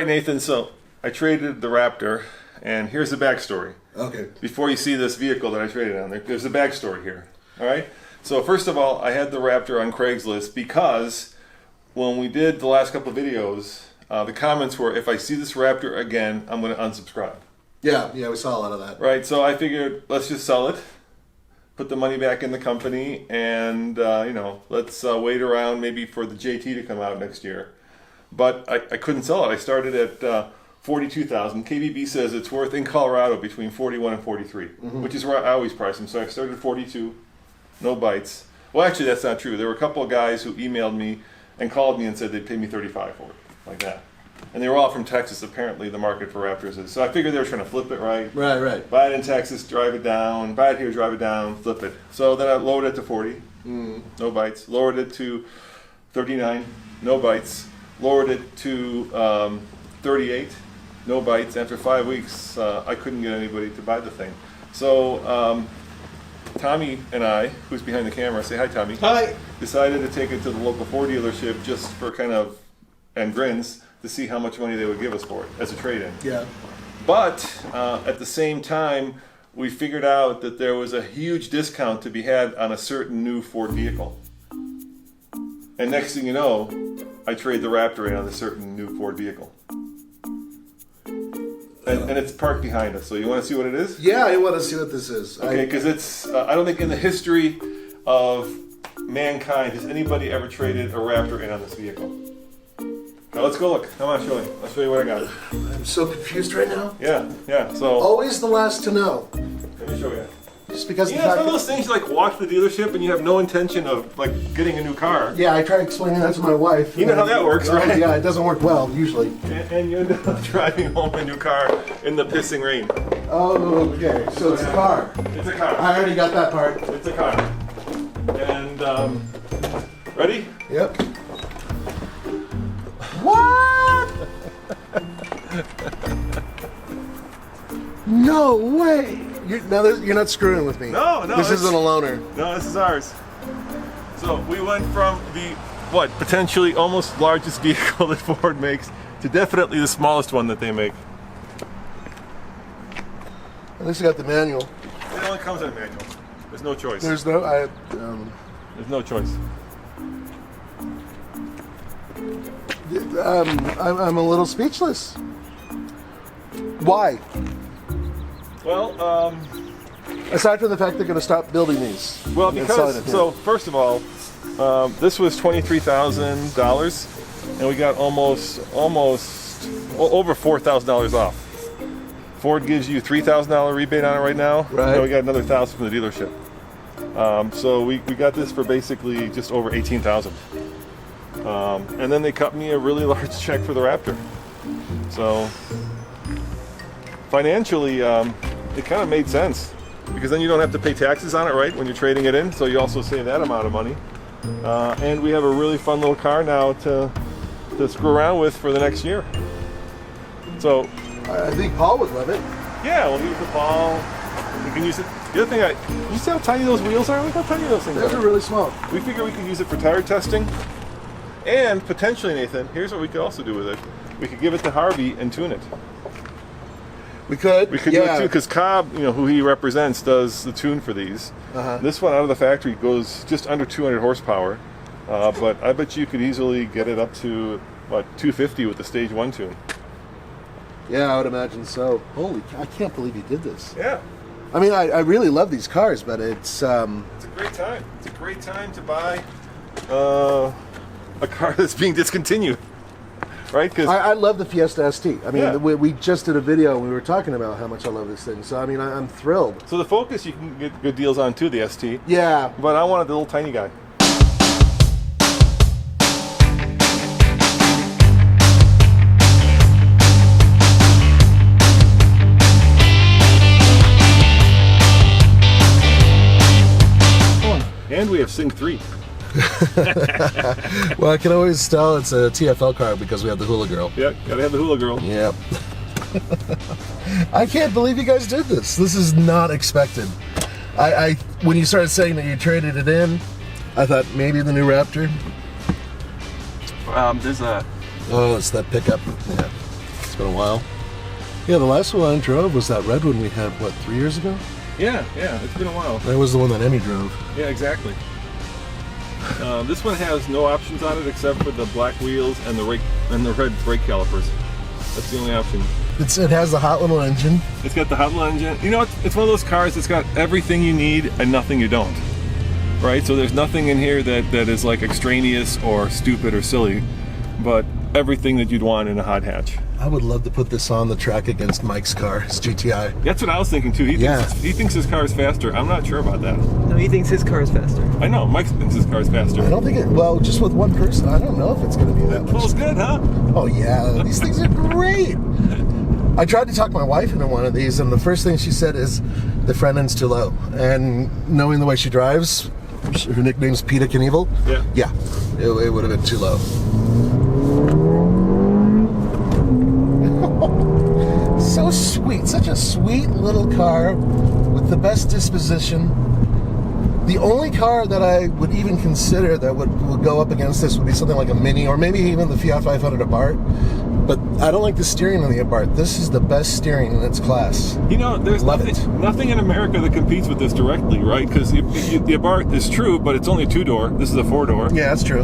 right, Nathan, so I traded the Raptor, and here's the backstory. Okay. Before you see this vehicle that I traded on, there's a backstory here. All right? So first of all, I had the Raptor on Craigslist because when we did the last couple of videos, the comments were, if I see this Raptor again, I'm going to unsubscribe. Yeah, we saw a lot of that. Right, so I figured, let's just sell it, put the money back in the company, and, let's wait around maybe for the JT to come out next year. But I couldn't sell it. I started at $42,000. KBB says it's worth, in Colorado, between $41 and $43, which is where I always price them. So I started at $42, no bites. Well, actually, that's not true. There were a couple of guys who emailed me and called me and said they'd pay me $35 for it, like that. And they were all from Texas, apparently, the market for Raptors is. So I figured they were trying to flip it, right? Right. Buy it in Texas, drive it down. Buy it here, drive it down, flip it. So then I lowered it to 40, no bites. Lowered it to 39, no bites. Lowered it to 38, no bites. After 5 weeks, I couldn't get anybody to buy the thing. So Tommy and I, who's behind the camera, say hi, Tommy. Hi. Decided to take it to the local Ford dealership just for and grins, to see how much money they would give us for it as a trade-in. Yeah. But at the same time, we figured out that there was a huge discount to be had on a certain new Ford vehicle. And next thing you know, I trade the Raptor in on a certain new Ford vehicle. And it's parked behind us, so you want to see what it is? Yeah, I want to see what this is. Okay, because it's, I don't think in the history of mankind has anybody ever traded a Raptor in on this vehicle. Now let's go look. Come on, show me. I'll show you what I got. I'm so confused right now. Yeah, so... Always the last to know. Let me show you. Just because it's one of those things you like walk to the dealership and you have no intention of like getting a new car. Yeah, I try explaining that to my wife. You know how that works, right? Yeah, it doesn't work well, usually. And you end up driving home a new car in the pissing rain. Oh, okay. So it's a car. It's a car. I already got that part. It's a car. And, ready? Yep. What? No way! You're not screwing with me. No. This isn't a loaner. No, this is ours. So we went from the, potentially almost largest vehicle that Ford makes to definitely the smallest one that they make. At least you got the manual. It only comes in a manual. There's no choice. There's no, There's no choice. I'm a little speechless. Why? Well, aside from the fact they're going to stop building these. Well, because, so first of all, this was $23,000 and we got almost over $4,000 off. Ford gives you $3,000 rebate on it right now. Right. And we got another $1,000 from the dealership. So we got this for basically just over $18,000. And then they cut me a really large check for the Raptor. So financially, it kind of made sense because then you don't have to pay taxes on it, right, when you're trading it in. So you also save that amount of money. And we have a really fun little car now to screw around with for the next year. So I think Paul would love it. Yeah, we'll use it for Paul. We can use it. The other thing, you see how tiny those wheels are? Look how tiny those things are. Those are really small. We figure we could use it for tire testing. And potentially, Nathan, here's what we could also do with it. We could give it to Harvey and tune it. We could? We could do it too, because Cobb, who he represents, does the tune for these. This one out of the factory goes just under 200 horsepower. But I bet you could easily get it up to, 250 with the Stage 1 tune. Yeah, I would imagine so. Holy cow, I can't believe you did this. Yeah. I mean, I really love these cars, but it's... It's a great time. It's a great time to buy a car that's being discontinued, right? Because I love the Fiesta ST. I mean, we just did a video and we were talking about how much I love this thing. So, I mean, I'm thrilled. So the Focus you can get good deals on too, the ST. Yeah. But I wanted the little tiny guy. And we have Sync 3. Well, I can always tell it's a TFL car because we have the Hula Girl. Yep, gotta have the Hula Girl. Yep. I can't believe you guys did this. This is not expected. When you started saying that you traded it in, I thought maybe the new Raptor. There's a... Oh, it's that pickup. Yeah. It's been a while. Yeah, the last one I drove was that red one we had, what, 3 years ago? Yeah, it's been a while. That was the one that Emmy drove. Yeah, exactly. This one has no options on it except for the black wheels and the red brake calipers. That's the only option. It has the hot little engine. It's got the hot little engine. You know, it's one of those cars that's got everything you need and nothing you don't. Right? So there's nothing in here that is like extraneous or stupid or silly, but everything that you'd want in a hot hatch. I would love to put this on the track against Mike's car, his GTI. That's what I was thinking too. He thinks his car is faster. I'm not sure about that. No, he thinks his car is faster. I know, Mike thinks his car is faster. I don't think it, well, just with one person, I don't know if it's going to be that much. Feels good, huh? Oh yeah, these things are great. I tried to talk my wife into one of these, and the first thing she said is the front end's too low. And knowing the way she drives, her nickname's Peter Knievel. Yeah, it would have been too low. So sweet, such a sweet little car with the best disposition. The only car that I would even consider that would go up against this would be something like a Mini, or maybe even the Fiat 500 Abarth. But I don't like the steering on the Abarth. This is the best steering in its class. You know, there's nothing in America that competes with this directly, right? Because the Abarth is true, but it's only a 2-door. This is a 4-door. Yeah, that's true.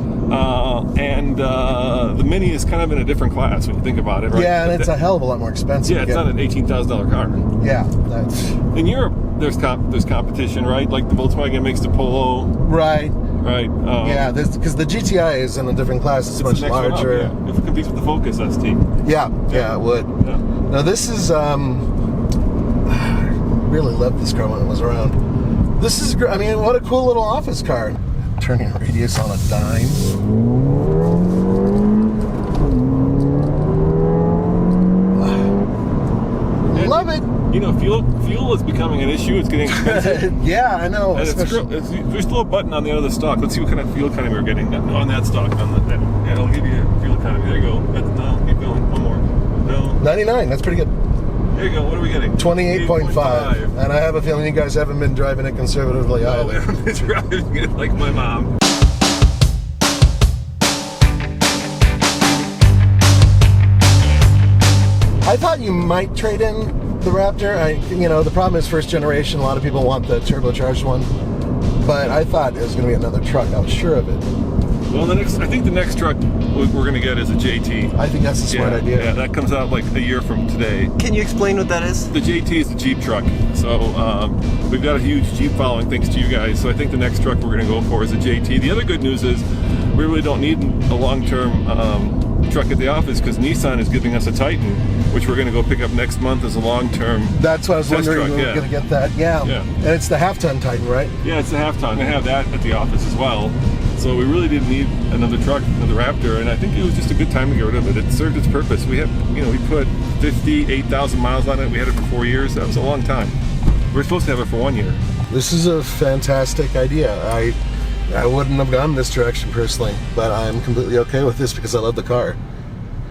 And the Mini is kind of in a different class when you think about it, right? Yeah, and it's a hell of a lot more expensive. Yeah, it's not an $18,000 car. Yeah, that's... In Europe, there's competition, right? Like the Volkswagen makes the Polo. Right. Right. Yeah, because the GTI is in a different class. It's much larger. Up, yeah. If it competes with the Focus ST. Yeah, it would. Yeah. Now this is, I really loved this car when it was around. This is, I mean, what a cool little office car. Turning radius on a dime. Love it. You know, fuel is becoming an issue. It's getting expensive. Yeah, I know. And there's still a button on the end of the stock. Let's see what kind of fuel economy we're getting on that stock. Yeah, it'll give you fuel economy. There you go. No, keep going. One more. No. 99. That's pretty good. There you go. What are we getting? 28.5. And I have a feeling you guys haven't been driving it conservatively either. It's driving it like my mom. I thought you might trade in the Raptor. The problem is first generation. A lot of people want the turbocharged one, but I thought it was going to be another truck. I was sure of it. Well, I think the next truck we're going to get is a JT. I think that's a smart idea. Yeah, that comes out like a year from today. Can you explain what that is? The JT is a Jeep truck. So we've got a huge Jeep following thanks to you guys. So I think the next truck we're going to go for is a JT. The other good news is we really don't need a long-term truck at the office because Nissan is giving us a Titan, which we're going to go pick up next month as a long-term. That's what I was wondering. Truck, we were going to get that. Yeah. And it's the half-ton Titan, right? Yeah, it's the half-ton. I have that at the office as well. So we really didn't need another truck, another Raptor, and I think it was just a good time to get rid of it. It served its purpose. We put 58,000 miles on it. We had it for 4 years. That was a long time. We were supposed to have it for 1 year. This is a fantastic idea. I wouldn't have gone this direction personally, but I'm completely okay with this because I love the car.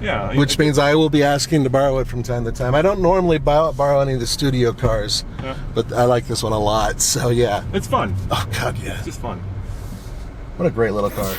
Yeah. Which means I will be asking to borrow it from time to time. I don't normally borrow any of the studio cars, but I like this one a lot, so yeah. It's fun. Oh, God, yeah. It's just fun. What a great little car.